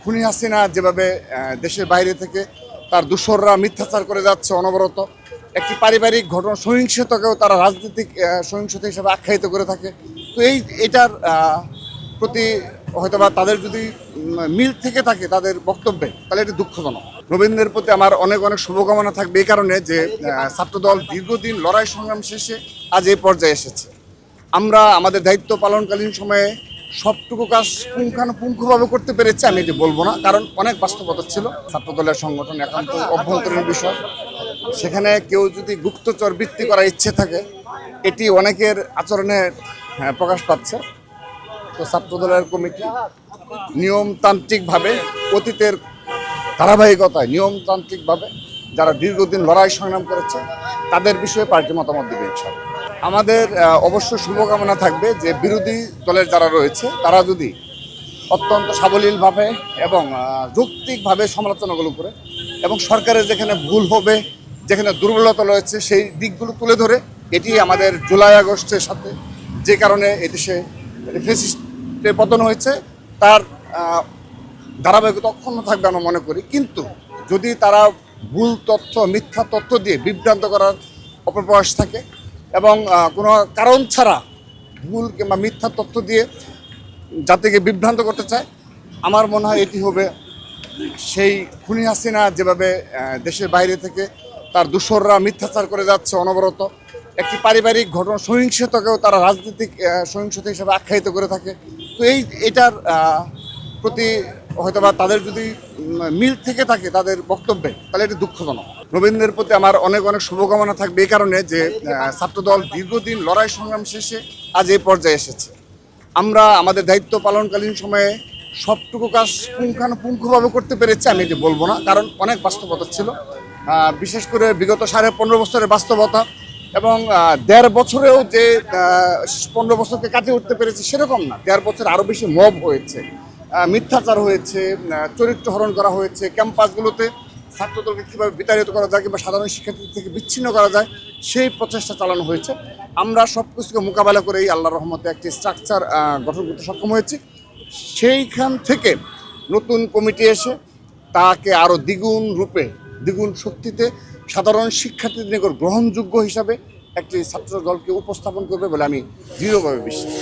খুনি হাসিনা যেভাবে দেশের বাইরে থেকে তার দূষররা মিথ্যাচার করে যাচ্ছে অনবরত, একটি পারিবারিক ঘটনা সহিংসতাকেও তারা রাজনৈতিক সহিংসতা হিসেবে আখ্যায়িত করে থাকে। তো এটার প্রতি হয়তোবা তাদের যদি মিল থেকে থাকে তাদের বক্তব্যে, তাহলে এটি দুঃখজনক। নবীনদের প্রতি আমার অনেক অনেক শুভকামনা থাকবে এই কারণে যে ছাত্রদল দীর্ঘদিন লড়াই সংগ্রাম শেষে আজ এই পর্যায়ে এসেছে। আমরা আমাদের দায়িত্ব পালনকালীন সময়ে সবটুকু কাজ পুঙ্খানুপুঙ্খভাবে করতে পেরেছি আমি এটি বলবো না, কারণ অনেক বাস্তবতা ছিল। ছাত্রদলের সংগঠন একান্ত অভ্যন্তরীণ বিষয়, সেখানে কেউ যদি গুপ্তচর বৃত্তি করার ইচ্ছে থাকে এটি অনেকের আচরণে প্রকাশ পাচ্ছে। তো ছাত্রদলের কমিটি নিয়মতান্ত্রিকভাবে অতীতের ধারাবাহিকতায় নিয়মতান্ত্রিকভাবে যারা দীর্ঘদিন লড়াই সংগ্রাম করেছে তাদের বিষয়ে পার্টি মতামত দেবে ইনশাআল্লাহ। আমাদের অবশ্য শুভকামনা থাকবে যে বিরোধী দলের যারা রয়েছে তারা যদি অত্যন্ত সাবলীলভাবে এবং যৌক্তিকভাবে সমালোচনাগুলো করে এবং সরকারের যেখানে ভুল হবে, যেখানে দুর্বলতা রয়েছে সেই দিকগুলো তুলে ধরে, এটি আমাদের জুলাই আগস্টের সাথে যে কারণে এদেশে ফ্যাসিস্টের পতন হয়েছে তার ধারাবাহিকতা অক্ষুণ্ণ থাকবে আমরা মনে করি। কিন্তু যদি তারা ভুল তথ্য, মিথ্যা তথ্য দিয়ে বিভ্রান্ত করার অপপ্রয়াস থাকে এবং কোনো কারণ ছাড়া ভুল কিংবা মিথ্যা তথ্য দিয়ে জাতিকে বিভ্রান্ত করতে চায়, আমার মনে হয় এটি হবে সেই খুনি হাসিনা যেভাবে দেশের বাইরে থেকে তার দূষররা মিথ্যাচার করে যাচ্ছে অনবরত, একটি পারিবারিক ঘটনা সহিংসতাকেও তারা রাজনৈতিক সহিংসতা হিসেবে আখ্যায়িত করে থাকে। তো এটার প্রতি হয়তোবা তাদের যদি মিল থেকে থাকে তাদের বক্তব্যে, তাহলে এটি দুঃখজনক। নবীনদের প্রতি আমার অনেক অনেক শুভকামনা থাকবে এই কারণে যে ছাত্রদল দীর্ঘদিন লড়াই সংগ্রাম শেষে আজ এই পর্যায়ে এসেছে। আমরা আমাদের দায়িত্ব পালনকালীন সময়ে সবটুকু কাজ পুঙ্খানুপুঙ্খভাবে করতে পেরেছি আমি এটি বলবো না, কারণ অনেক বাস্তবতা ছিল। বিশেষ করে বিগত 15.5 বছরের বাস্তবতা এবং 1.5 বছরেও যে 15 বছরকে কাটিয়ে উঠতে পেরেছি সেরকম না। 1.5 বছর আরও বেশি মব হয়েছে, মিথ্যাচার হয়েছে, চরিত্র হরণ করা হয়েছে। ক্যাম্পাসগুলোতে ছাত্রদলকে কীভাবে বিতাড়িত করা যায় কিংবা সাধারণ শিক্ষার্থী থেকে বিচ্ছিন্ন করা যায় সেই প্রচেষ্টা চালানো হয়েছে। আমরা সব কিছুকে মোকাবেলা করেই আল্লাহর রহমতে একটি স্ট্রাকচার গঠন করতে সক্ষম হয়েছি। সেইখান থেকে নতুন কমিটি এসে তাকে আরও দ্বিগুণ রূপে, দ্বিগুণ শক্তিতে সাধারণ শিক্ষার্থীদের নিকট গ্রহণযোগ্য হিসাবে একটি ছাত্র দলকে উপস্থাপন করবে বলে আমি দৃঢ়ভাবে বিশ্বাস।